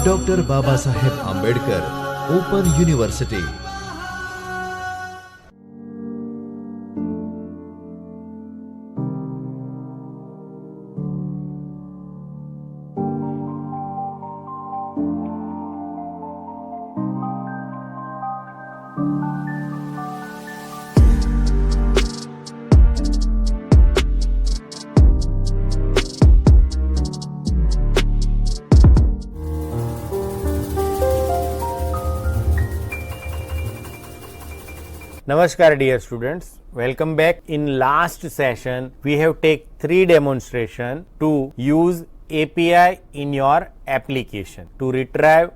Dr. Babasaheb Ambedkar Open University. Namaskar dear students, welcome back. In last session we have take 3 demonstration to use API in your application to retrieve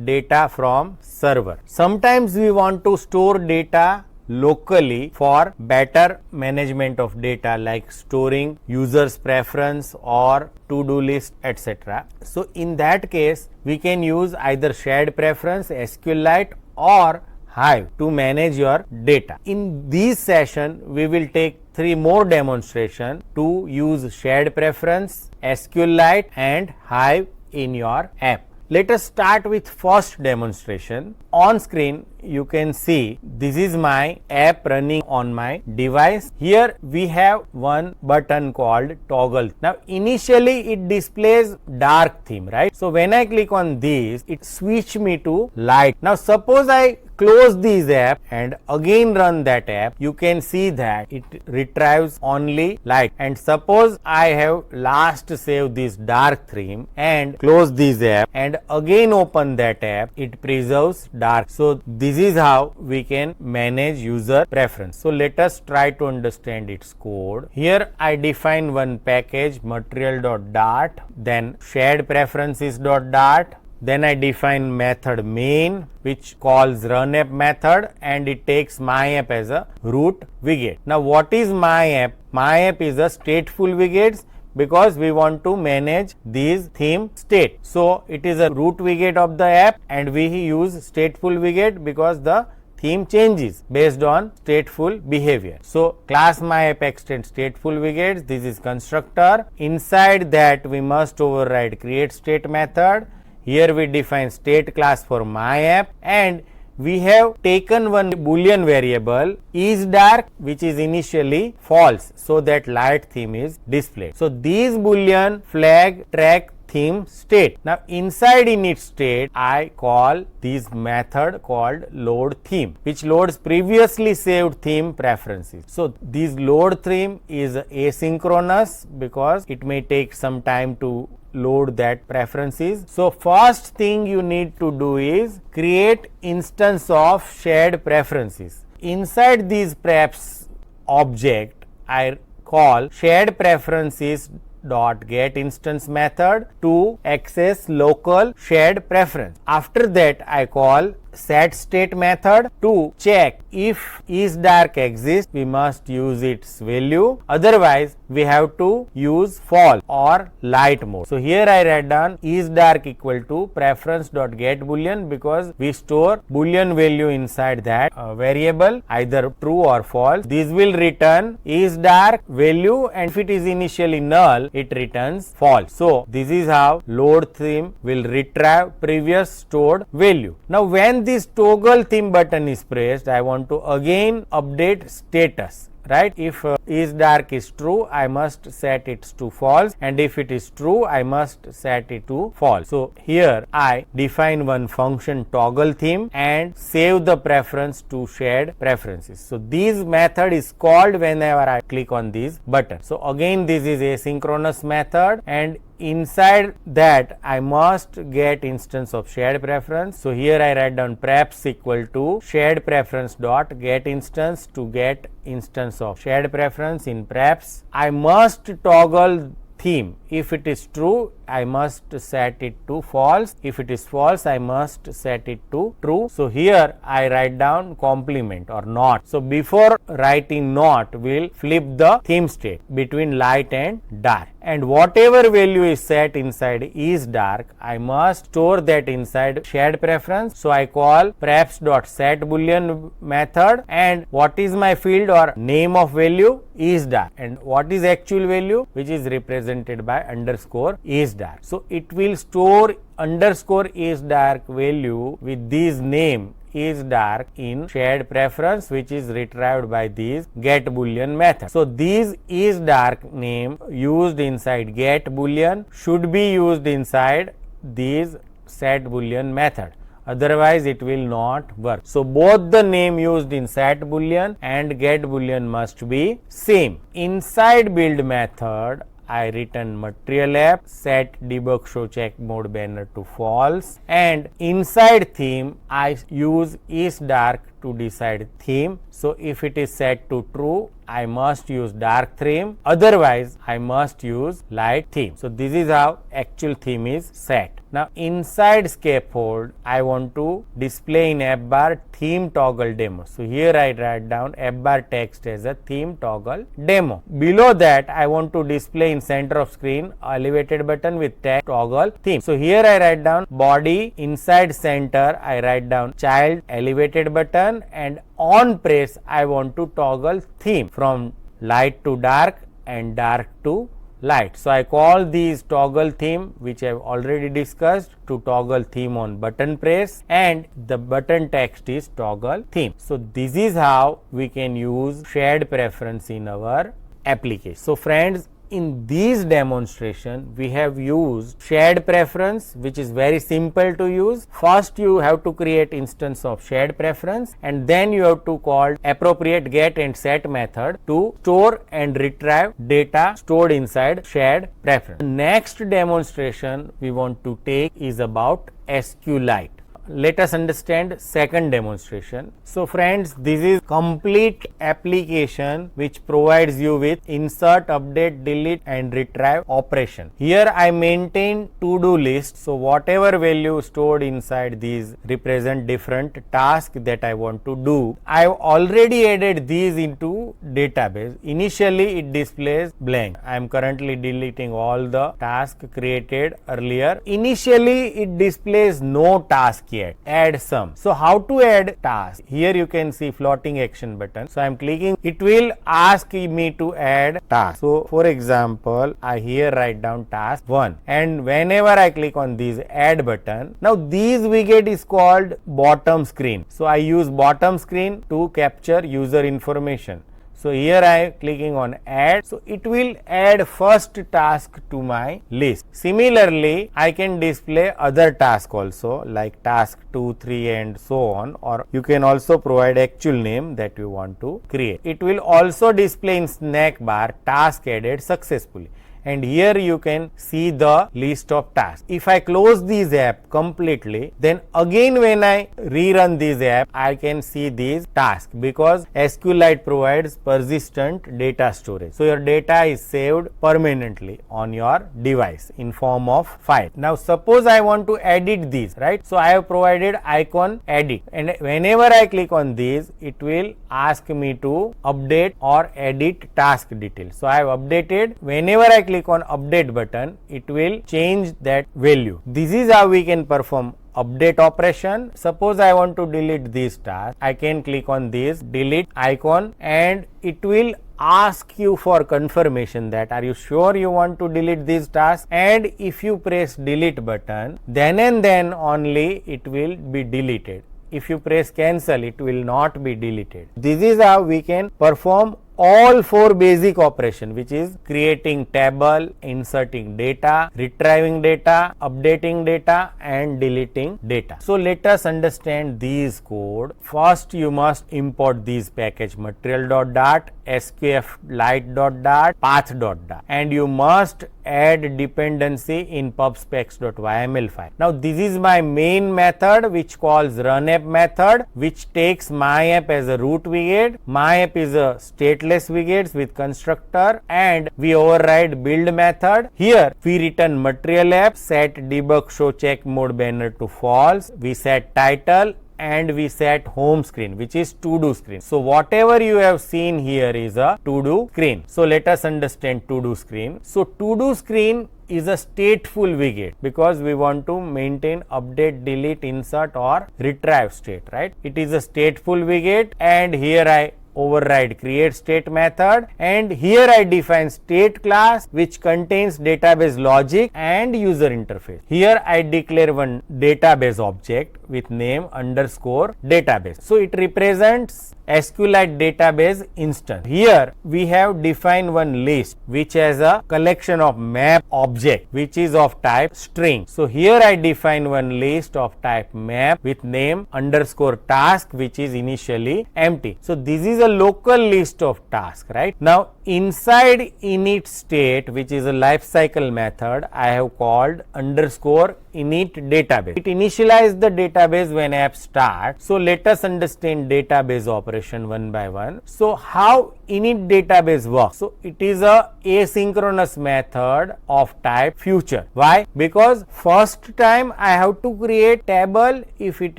data from server. Sometimes we want to store data locally for better management of data like storing users preference or to-do list etc. So in that case we can use either shared preference, SQLite or Hive to manage your data. In this session we will take 3 more demonstration to use shared preference, SQLite and Hive in your app. Let us start with first demonstration. On screen you can see this is my app running on my device. Here we have one button called toggle. Now initially it displays dark theme, right? So when I click on this it switch me to light. Now suppose I close this app and again run that app, you can see that it retrieves only light. And suppose I have last saved this dark theme and close this app and again open that app, it preserves dark. So this is how we can manage user preference. So let us try to understand its code. Here I define one package material.dart, then shared preferences.dart. Then I define method main which calls runapp method and it takes myapp as a root widget. Now what is myapp? Myapp is a stateful widgets because we want to manage these theme state. So it is a root widget of the app and we use stateful widget because the theme changes based on stateful behavior. So class myapp extends stateful widgets. This is constructor. Inside that we must override create state method. Here we define state class for myapp and we have taken one boolean variable is dark which is initially false so that light theme is displayed. So these boolean flag track theme state. Now inside init state I call this method called load theme which loads previously saved theme preferences. So this load theme is asynchronous because it may take some time to load that preferences. So first thing you need to do is create instance of shared preferences. Inside these preps object I call shared preferences dot get instance method to access local shared preference. After that I call set state method to check if is dark exists, we must use its value, otherwise we have to use false or light mode. So here I write down is dark equal to preference dot get boolean because we store boolean value inside that variable either true or false. This will return is dark value and if it is initially null it returns false. So this is how load theme will retrieve previous stored value. Now when this toggle theme button is pressed, I want to again update status, right? If is dark is true, I must set it to false and if it is true, I must set it to false. So here I define one function toggle theme and save the preference to shared preferences. So this method is called whenever I click on this button. So again this is asynchronous method and inside that I must get instance of shared preference. So here I write down preps equal to shared preference dot get instance to get instance of shared preference in preps. I must toggle theme. If it is true, I must set it to false. If it is false, I must set it to true. So here I write down complement or not. So before writing not, we'll flip the theme state between light and dark. And whatever value is set inside is dark, I must store that inside shared preference. So I call preps.set boolean method, and what is my field or name of value is dark, and what is actual value, which is represented by underscore is dark. So it will store underscore is dark value with this name is dark in shared preference, which is retrieved by this get boolean method. So this is dark name used inside get boolean should be used inside this set boolean method. Otherwise it will not work. So both the name used in set boolean and get boolean must be same. Inside build method I return material app, set debug show check mode banner to false, and inside theme I use is dark to decide theme. So if it is set to true, I must use dark theme, otherwise I must use light theme. So this is how actual theme is set. Now inside scaffold I want to display in app bar theme toggle demo. So here I write down app bar text as a theme toggle demo. Below that I want to display in center of screen elevated button with text toggle theme. So here I write down body, inside center I write down child elevated button, and on press I want to toggle theme from light to dark and dark to light. So I call these toggle theme, which I have already discussed, to toggle theme on button press, and the button text is toggle theme. So this is how we can use shared preference in our application. So friends, in this demonstration we have used shared preference, which is very simple to use. First you have to create instance of shared preference, and then you have to call appropriate get and set method to store and retrieve data stored inside shared preference. Next demonstration we want to take is about SQLite. Let us understand second demonstration. So friends, this is complete application which provides you with insert, update, delete and retrieve operation. Here I maintain to-do list. So whatever value stored inside these represent different tasks that I want to do. I have already added these into database. Initially it displays blank. I am currently deleting all the tasks created earlier. Initially it displays no task yet. Add some. So how to add task? Here you can see floating action button. So I am clicking. It will ask me to add task. So for example, I here write down task 1, and whenever I click on this add button, now this widget is called bottom screen. So I use bottom screen to capture user information. So here I am clicking on add. So it will add first task to my list. Similarly, I can display other tasks also, like task 2, 3 and so on, or you can also provide actual name that you want to create. It will also display in snack bar task added successfully. And here you can see the list of tasks. If I close this app completely, then again when I rerun this app, I can see these tasks, because SQLite provides persistent data storage. So your data is saved permanently on your device in form of file. Now suppose I want to edit these, right? So I have provided icon edit, and whenever I click on this, it will ask me to update or edit task details. So I have updated. Whenever I click on update button, it will change that value. This is how we can perform update operation. Suppose I want to delete this task, I can click on this delete icon, and it will ask you for confirmation that are you sure you want to delete this task, and if you press delete button, then and then only it will be deleted. If you press cancel, it will not be deleted. This is how we can perform all 4 basic operation, which is creating table, inserting data, retrieving data, updating data and deleting data. So let us understand these code. First you must import these package material.dart, sqlite.dart, path.dart, and you must add dependency in pubspecs.yml file. Now this is my main method which calls runapp method, which takes my app as a root widget. My app is a stateless widgets with constructor, and we override build method. Here we return material app, set debug show check mode banner to false, we set title, and we set home screen, which is to do screen. So whatever you have seen here is a to do screen. So let us understand to do screen. So to do screen is a stateful widget, because we want to maintain update, delete, insert or retrieve state, right? It is a stateful widget, and here I override create state method, and here I define state class which contains database logic and user interface. Here I declare one database object with name underscore database. So it represents SQLite database instance. Here we have defined one list which has a collection of map object which is of type string. So here I define one list of type map with name underscore task which is initially empty. So this is a local list of tasks, right? Now inside init state, which is a lifecycle method, I have called underscore init database. It initializes the database when app starts. So let us understand database operation one by one. So how init database works? So it is a asynchronous method of type future. Why? Because first time I have to create table if it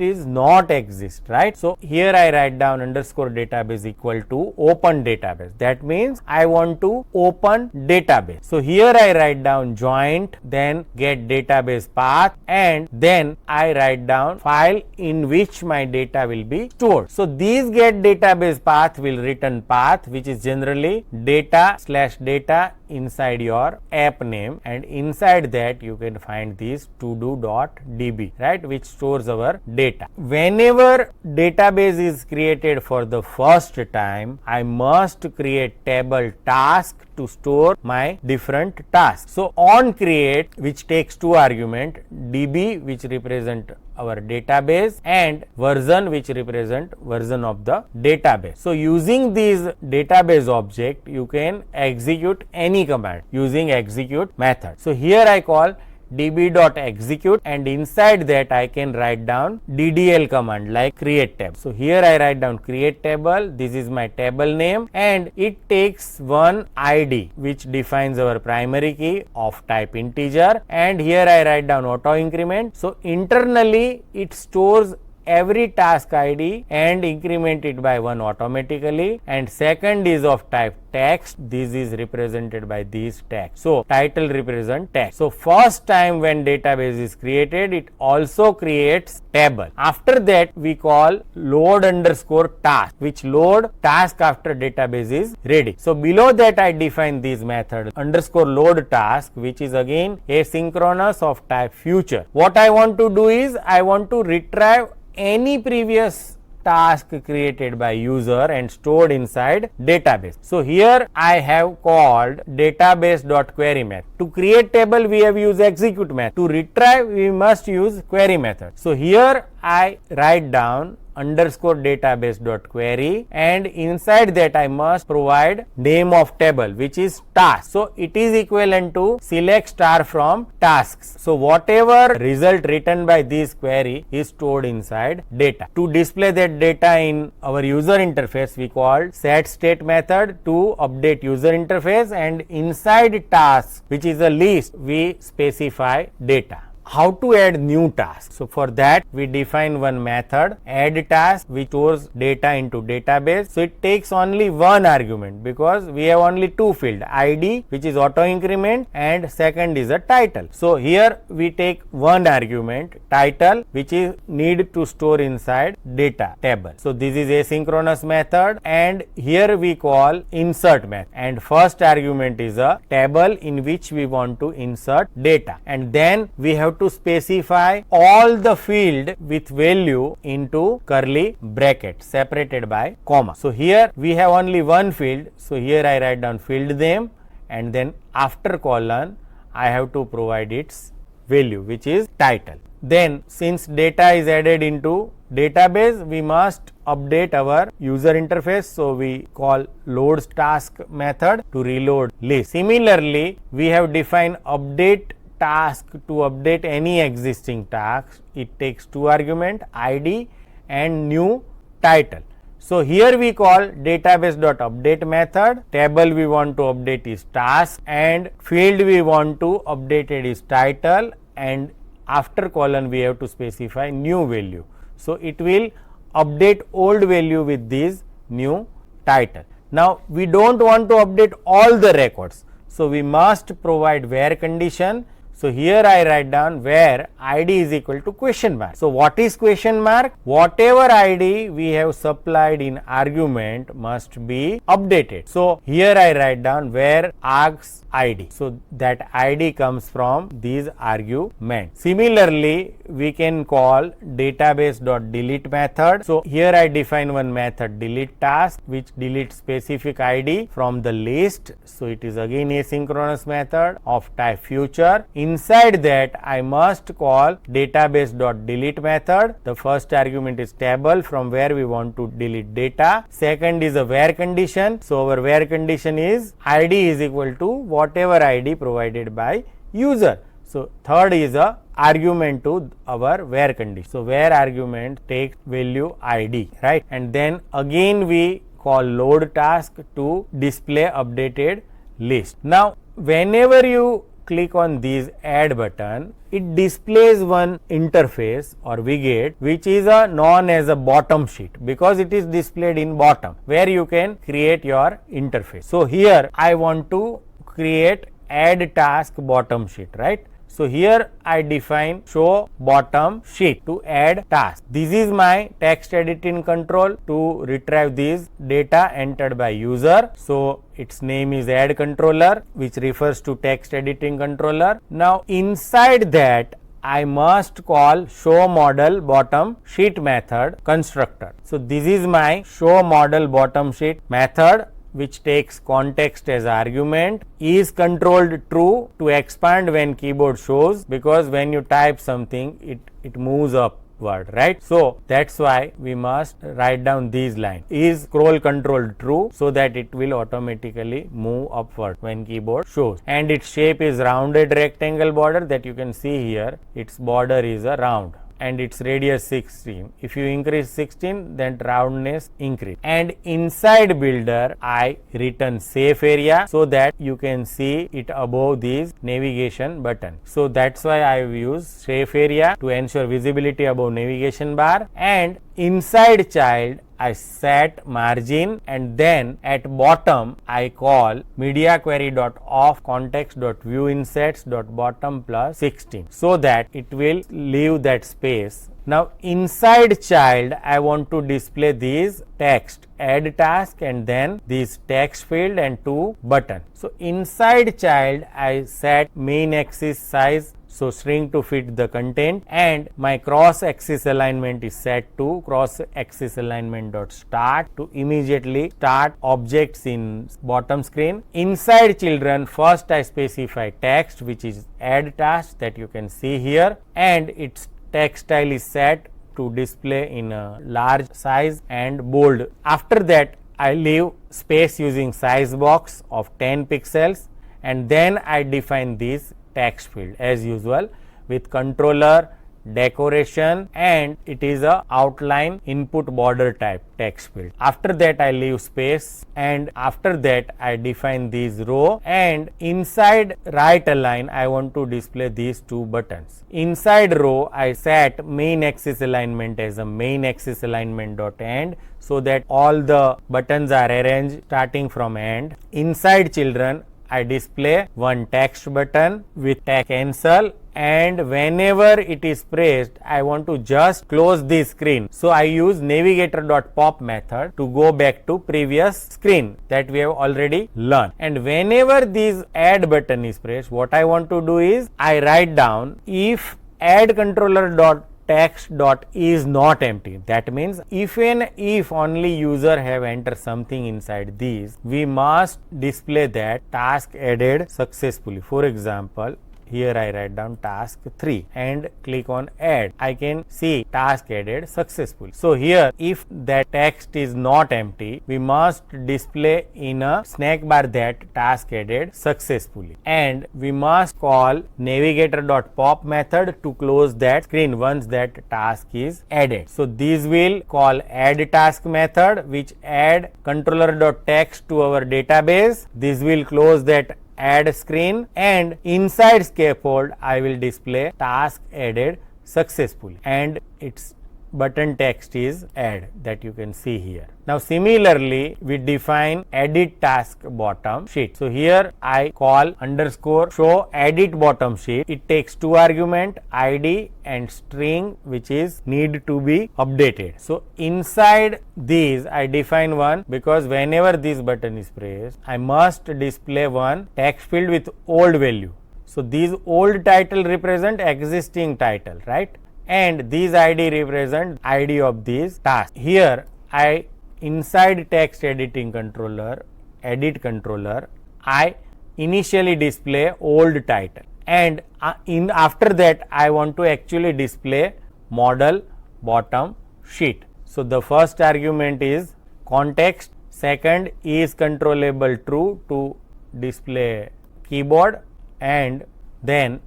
is not exist, right? So here I write down underscore database equal to open database. That means I want to open database. So here I write down joint, then get database path, and then I write down file in which my data will be stored. So these get database path will return path which is generally data/data inside your app name, and inside that you can find this todo.db, right, which stores our data. Whenever database is created for the first time, I must create table task to store my different tasks. So on create, which takes two argument, db which represent our database and version which represent version of the database. So using these database object, you can execute any command using execute method. So here I call db.execute, and inside that I can write down ddl command like create table. So here I write down create table, this is my table name, and it takes one id which defines our primary key of type integer, and here I write down auto increment. So internally it stores every task id and increment it by one automatically, and second is of type text, this is represented by this text. So title represent text. So first time when database is created, it also creates table. After that we call load underscore task, which load task after database is ready. So below that I define this method underscore load task, which is again asynchronous of type future. What I want to do is I want to retrieve any previous task created by user and stored inside database. So here I have called database.query method. To create table we have used execute method. To retrieve we must use query method. So here I write down underscore database.query, and inside that I must provide name of table which is task. So it is equivalent to select star from tasks. So whatever result written by this query is stored inside data. To display that data in our user interface, we call set state method to update user interface, and inside tasks, which is a list, we specify data. How to add new tasks? So for that we define one method add task which stores data into database. So it takes only one argument because we have only two fields, id which is auto increment and second is a title. So here we take one argument title which is need to store inside data table. So this is asynchronous method, and here we call insert method, and first argument is a table in which we want to insert data, and then we have to specify all the field with value into curly bracket separated by comma. So here we have only one field, so here I write down field name, and then after colon I have to provide its value which is title. Then since data is added into database, we must update our user interface. So we call load task method to reload list. Similarly, we have defined update task to update any existing task. It takes two argument id and new title. So here we call database.update method, table we want to update is task, and field we want to update it is title, and after colon we have to specify new value. So it will update old value with this new title. Now we don't want to update all the records, so we must provide where condition. So here I write down where ID is equal to question mark. So what is question mark? Whatever ID we have supplied in argument must be updated. So here I write down where args ID. So that ID comes from these arguments. Similarly, we can call database.delete method. So here I define one method delete task which deletes specific ID from the list. So it is again asynchronous method of type future. Inside that I must call database.delete method. The first argument is table from where we want to delete data. Second is a where condition. So our where condition is ID is equal to whatever ID provided by user. So third is a argument to our where condition. So where argument takes value ID, right? And then again we call load task to display updated list. Now whenever you click on this add button, it displays one interface or widget which is known as a bottom sheet because it is displayed in bottom where you can create your interface. So here I want to create add task bottom sheet, right? So here I define show bottom sheet to add task. This is my text editing control to retrieve this data entered by user. So its name is add controller which refers to text editing controller. Now inside that I must call show model bottom sheet method constructor. So this is my show model bottom sheet method which takes context as argument, is controlled true to expand when keyboard shows because when you type something it moves upward, right? So that's why we must write down these lines. Is scroll controlled true so that it will automatically move upward when keyboard shows, and its shape is rounded rectangle border that you can see here. Its border is a round and its radius 16. If you increase 16, then roundness increase. And inside builder, I return safe area so that you can see it above this navigation button. So that's why I use safe area to ensure visibility above navigation bar. And inside child, I set margin, and then at bottom I call media query.off context.viewInsets.bottom plus 16 so that it will leave that space. Now inside child I want to display these text add task and then this text field and two button. So inside child I set main axis size, so string to fit the content, and my cross axis alignment is set to cross axis alignment dot start to immediately start objects in bottom screen. Inside children, first I specify text which is add task that you can see here, and its text style is set to display in a large size and bold. After that I leave space using size box of 10 pixels, and then I define this text field as usual with controller decoration, and it is a outline input border type text field. After that I leave space, and after that I define this row, and inside right align I want to display these two buttons. Inside row I set main axis alignment as a main axis alignment dot end so that all the buttons are arranged starting from end. Inside children I display one text button with text cancel, and whenever it is pressed I want to just close this screen. So I use navigator.pop method to go back to previous screen that we have already learned. And whenever this add button is pressed, what I want to do is I write down if add controller dot text dot is not empty. That means if only user have entered something inside these, we must display that task added successfully. For example, here I write down task 3 and click on add. I can see task added successfully. So here if that text is not empty, we must display in a snack bar that task added successfully, and we must call navigator.pop method to close that screen once that task is added. So this will call add task method which add controller.text to our database. This will close that add screen, and inside scaffold I will display task added successfully, and its button text is add that you can see here. Now similarly we define edit task bottom sheet. So here I call underscore show edit bottom sheet. It takes two argument id and string which is need to be updated. So inside these I define one, because whenever this button is pressed I must display one text field with old value. So these old title represent existing title, right? And these id represent id of these tasks. Here I inside text editing controller, edit controller, I initially display old title, and after that I want to actually display model bottom sheet. So the first argument is context, second is controllable true to display keyboard, and then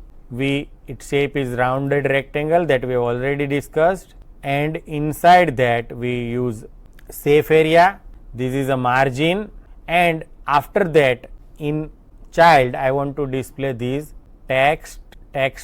its shape is rounded rectangle that we have already discussed, and inside that we use safe area, this is a margin, and after that in child I want to display these text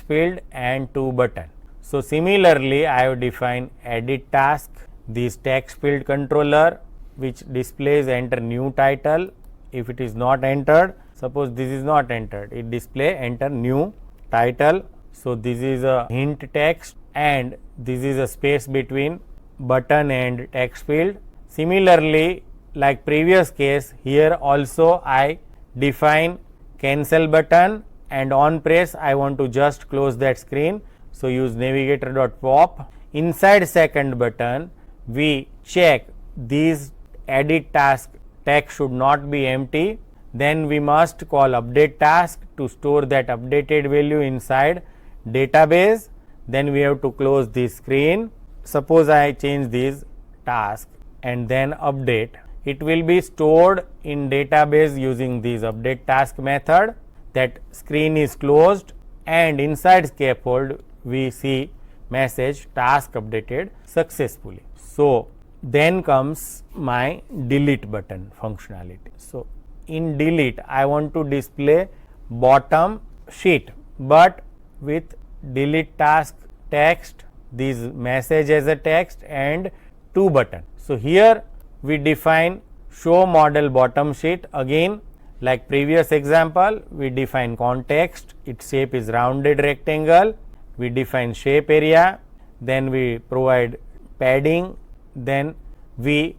field and two button. So similarly I have defined edit task, this text field controller which displays enter new title. If it is not entered, suppose this is not entered, it display enter new title. So this is a hint text and this is a space between button and text field. Similarly, like previous case, here also I define cancel button, and on press I want to just close that screen. So use navigator.pop. Inside second button we check these edit task text should not be empty. Then we must call update task to store that updated value inside database. Then we have to close this screen. Suppose I change this task and then update, it will be stored in database using this update task method. That screen is closed, and inside scaffold we see message task updated successfully. So then comes my delete button functionality. So in delete I want to display bottom sheet, but with delete task text, this message as a text and two button. So here we define show model bottom sheet. Again, like previous example, we define context, its shape is rounded rectangle, we define shape area, then we provide padding, then we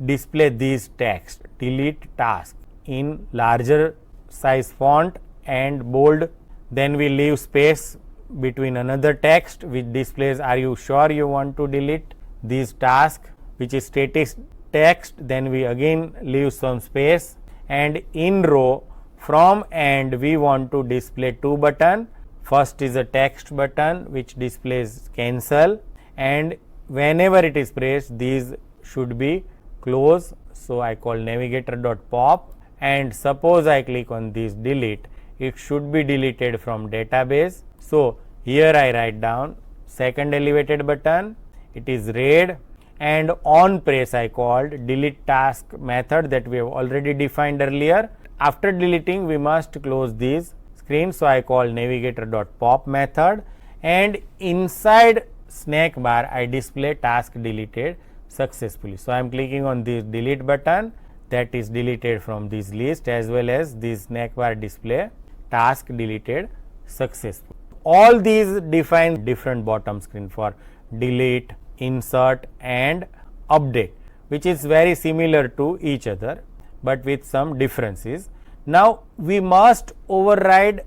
display this text delete task in larger size font and bold. Then we leave space between another text which displays are you sure you want to delete this task, which is static text. Then we again leave some space, and in row from and we want to display two button. First is a text button which displays cancel, and whenever it is pressed these should be close. So I call navigator.pop, and suppose I click on this delete, it should be deleted from database. So here I write down second elevated button, it is red, and on press I called delete task method that we have already defined earlier. After deleting we must close this screen, so I call navigator.pop method, and inside snack bar I display task deleted successfully. So I am clicking on this delete button, that is deleted from this list, as well as this snack bar display task deleted successfully. All these define different bottom screen for delete, insert and update, which is very similar to each other but with some differences. Now we must override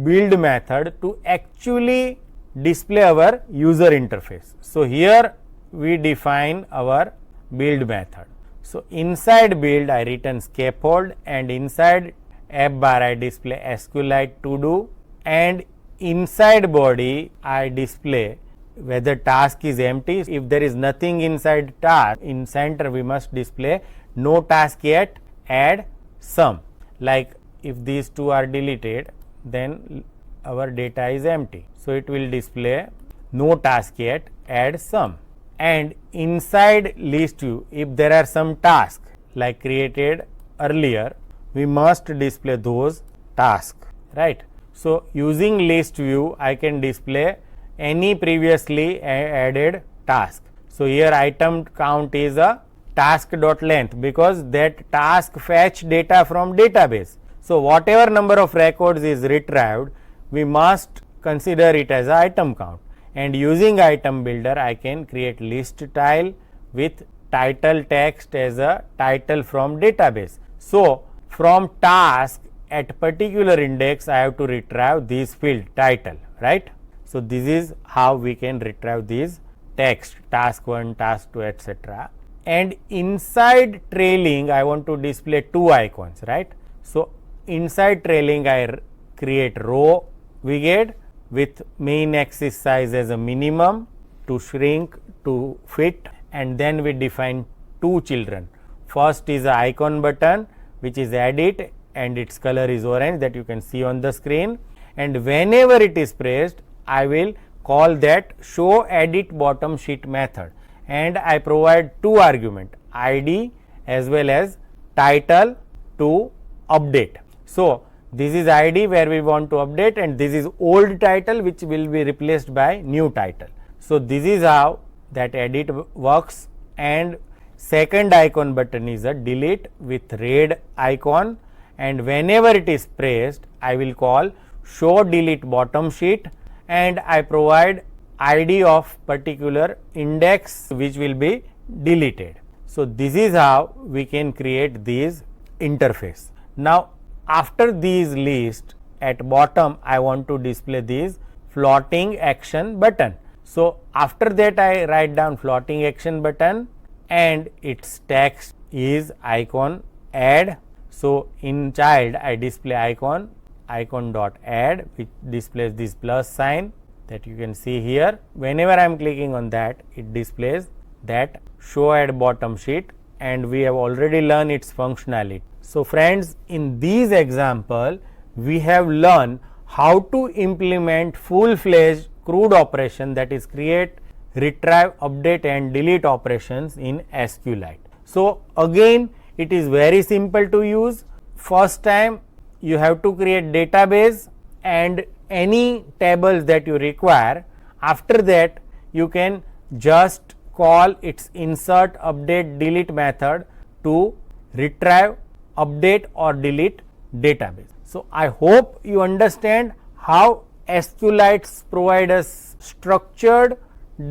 build method to actually display our user interface. So here we define our build method. So inside build I return scaffold, and inside app bar I display SQLite to do, and inside body I display whether task is empty. If there is nothing inside task, in center we must display no task yet, add some. Like if these two are deleted, then our data is empty. So it will display no task yet, add some. And inside list view, if there are some tasks like created earlier, we must display those tasks, right? So using list view I can display any previously added task. So here item count is a task.length because that task fetch data from database. So whatever number of records is retrieved, we must consider it as a item count, and using item builder I can create list tile with title text as a title from database. So from task at particular index I have to retrieve this field title, right. So this is how we can retrieve these text task 1, task 2, etc. And inside trailing I want to display two icons, right. So inside trailing I create row widget with main axis size as a minimum to shrink to fit, and then we define two children. First is a icon button which is edit and its color is orange, that you can see on the screen, and whenever it is pressed I will call that show edit bottom sheet method, and I provide two argument id as well as title to update. So this is id where we want to update, and this is old title which will be replaced by new title. So this is how that edit works. And second icon button is a delete with red icon, and whenever it is pressed I will call show delete bottom sheet, and I provide id of particular index which will be deleted. So this is how we can create these interface. Now after these list at bottom I want to display this floating action button. So after that I write down floating action button and its text is icon add. So in child I display icon dot add which displays this plus sign that you can see here. Whenever I am clicking on that it displays that show add bottom sheet, and we have already learned its functionality. So friends, in this example we have learned how to implement full-fledged CRUD operation, that is create, retrieve, update and delete operations in SQLite. So again it is very simple to use. First time you have to create database and any tables that you require. After that you can just call its insert, update, delete method to retrieve, update or delete database. So I hope you understand how SQLites provide us structured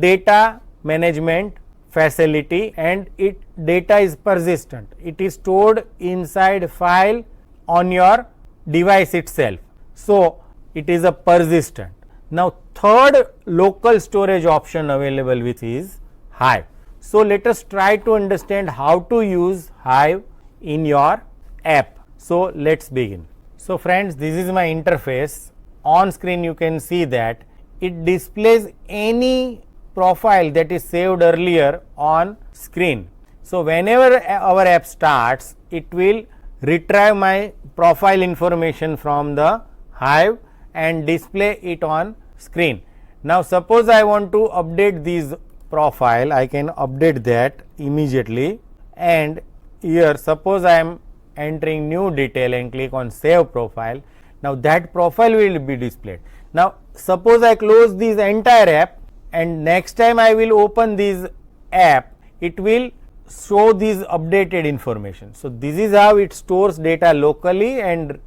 data management facility, and it data is persistent. It is stored inside file on your device itself. So it is a persistent. Now third local storage option available with is Hive. So let us try to understand how to use Hive in your app. So let's begin. So friends, this is my interface. On screen you can see that it displays any profile that is saved earlier on screen. So whenever our app starts it will retrieve my profile information from the Hive and display it on screen. Now suppose I want to update this profile, I can update that immediately, and here suppose I am entering new detail and click on save profile. Now that profile will be displayed. Now suppose I close this entire app and next time I will open this app, it will show this updated information. So this is how it stores data locally, and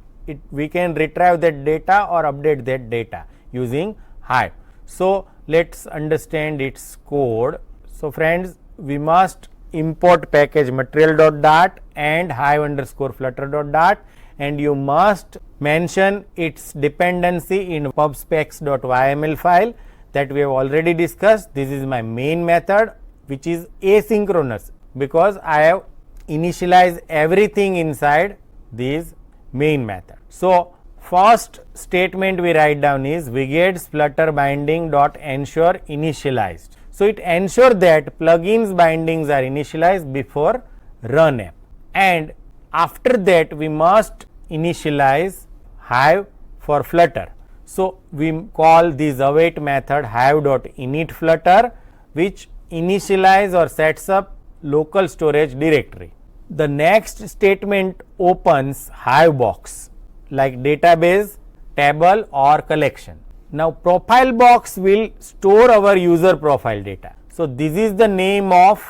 we can retrieve that data or update that data using Hive. So let's understand its code. So friends, we must import package material.dart and hive_flutter.dart, and you must mention its dependency in pubspecs.yml file that we have already discussed. This is my main method which is asynchronous because I have initialized everything inside this main method. So first statement we write down is widgets flutter binding dot ensure initialized. So it ensures that plugins bindings are initialized before run app, and after that we must initialize Hive for Flutter. So we call this await method hive.initFlutter which initialize or sets up local storage directory. The next statement opens Hive box like database, table or collection. Now profile box will store our user profile data. So this is the name of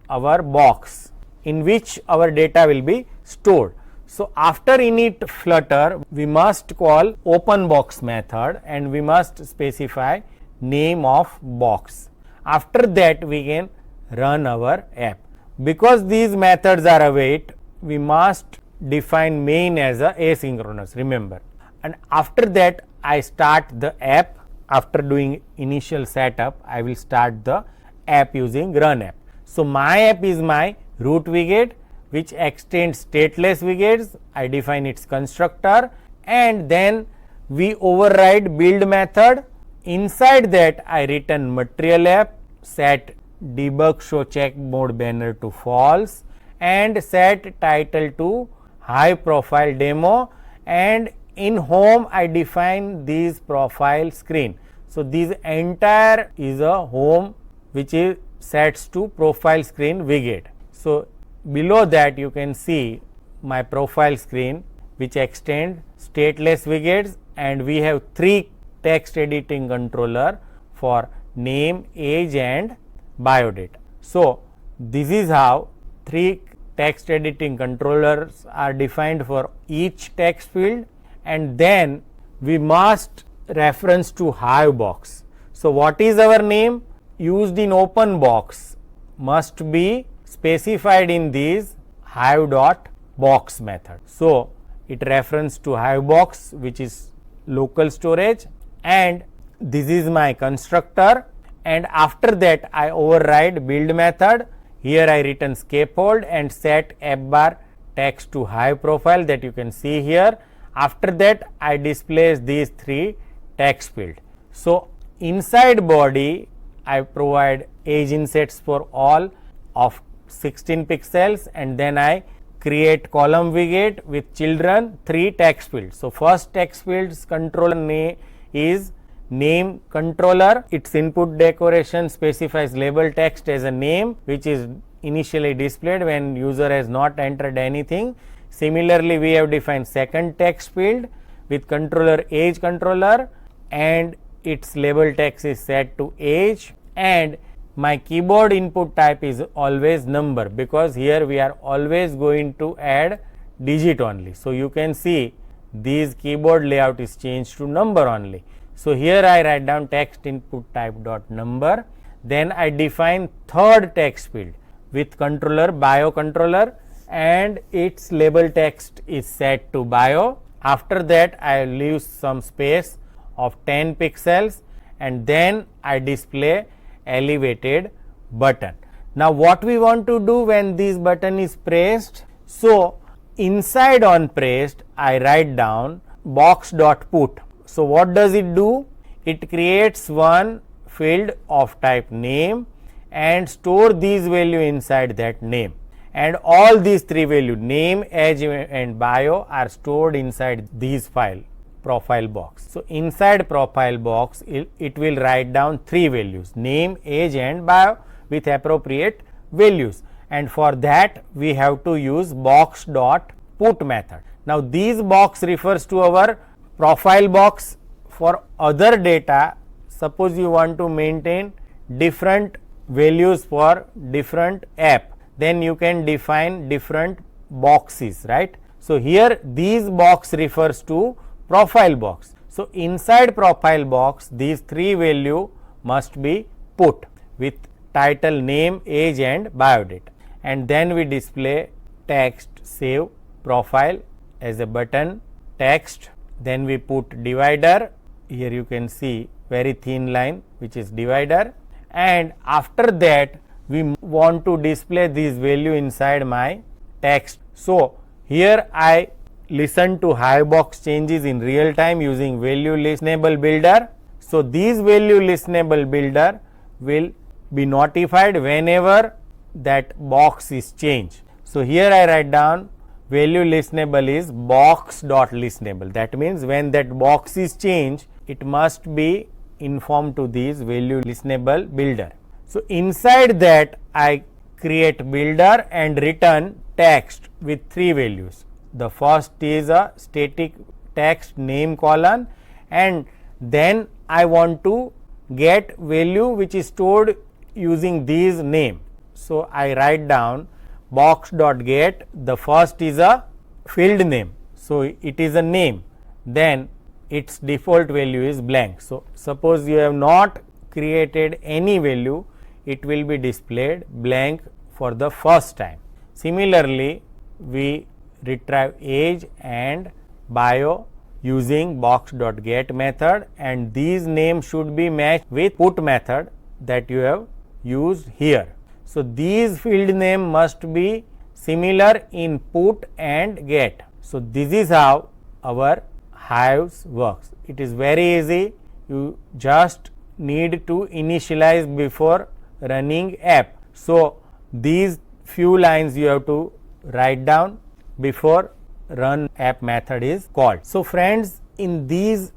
our box in which our data will be stored. So after init Flutter, we must call open box method and we must specify name of box. After that we can run our app. Because these methods are await, we must define main as a asynchronous, remember. And after that I start the app. After doing initial setup, I will start the app using run app. So my app is my root widget which extends stateless widgets. I define its constructor and then we override build method. Inside that I return material app, set debug show check mode banner to false and set title to high profile demo, and in home I define this profile screen. So this entire is a home which is sets to profile screen widget. So below that you can see my profile screen which extend stateless widgets, and we have 3 text editing controller for name, age and biodata. So this is how 3 text editing controllers are defined for each text field, and then we must reference to Hive box. So what is our name used in open box must be specified in this hive.box method. So it reference to Hive box which is local storage, and this is my constructor, and after that I override build method. Here I return scaffold and set app bar text to Hive profile that you can see here. After that I display these 3 text field. So inside body I provide age insets for all of 16 pixels, and then I create column widget with children 3 text fields. So first text fields controller name is name controller. Its input decoration specifies label text as a name which is initially displayed when user has not entered anything. Similarly, we have defined second text field with controller age controller, and its label text is set to age, and my keyboard input type is always number because here we are always going to add digit only. So you can see this keyboard layout is changed to number only. So here I write down text input type dot number. Then I define third text field with controller bio controller, and its label text is set to bio. After that I leave some space of 10 pixels, and then I display elevated button. Now what we want to do when this button is pressed? So inside on pressed I write down box dot put. So what does it do? It creates one field of type name and store these value inside that name, and all these 3 value name, age and bio are stored inside these file profile box. So inside profile box it will write down 3 values name, age and bio with appropriate values, and for that we have to use box dot put method. Now this box refers to our profile box. For other data, suppose you want to maintain different values for different app, then you can define different boxes, right. So here this box refers to profile box. So inside profile box these 3 value must be put with title, name, age and biodata, and then we display text save profile as a button text. Then we put divider. Here you can see very thin line which is divider, and after that we want to display this value inside my text. So here I listen to Hive box changes in real time using value listenable builder. So this value listenable builder will be notified whenever that box is changed. So here I write down value listenable is box dot listenable. That means when that box is changed, it must be informed to this value listenable builder. So inside that I create builder and return text with 3 values. The first is a static text name colon, and then I want to get value which is stored using these name. So, I write down box.get, the first is a field name. So, it is a name, then its default value is blank. So, suppose you have not created any value, it will be displayed blank for the first time. Similarly, we retrieve age and bio using box.get method, and these names should be matched with put method that you have used here. So, these field name must be similar in put and get. So, this is how our Hives works. It is very easy. You just need to initialize before running app. So, these few lines you have to write down before run app method is called. So, friends, in these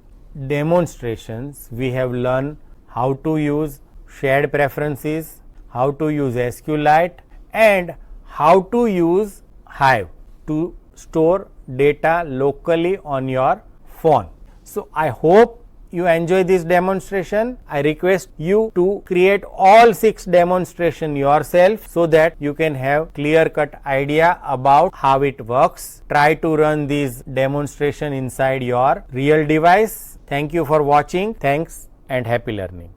demonstrations we have learned how to use shared preferences, how to use SQLite, and how to use Hive to store data locally on your phone. So, I hope you enjoy this demonstration. I request you to create all 6 demonstration yourself so that you can have clear cut idea about how it works. Try to run this demonstration inside your real device. Thank you for watching. Thanks and happy learning.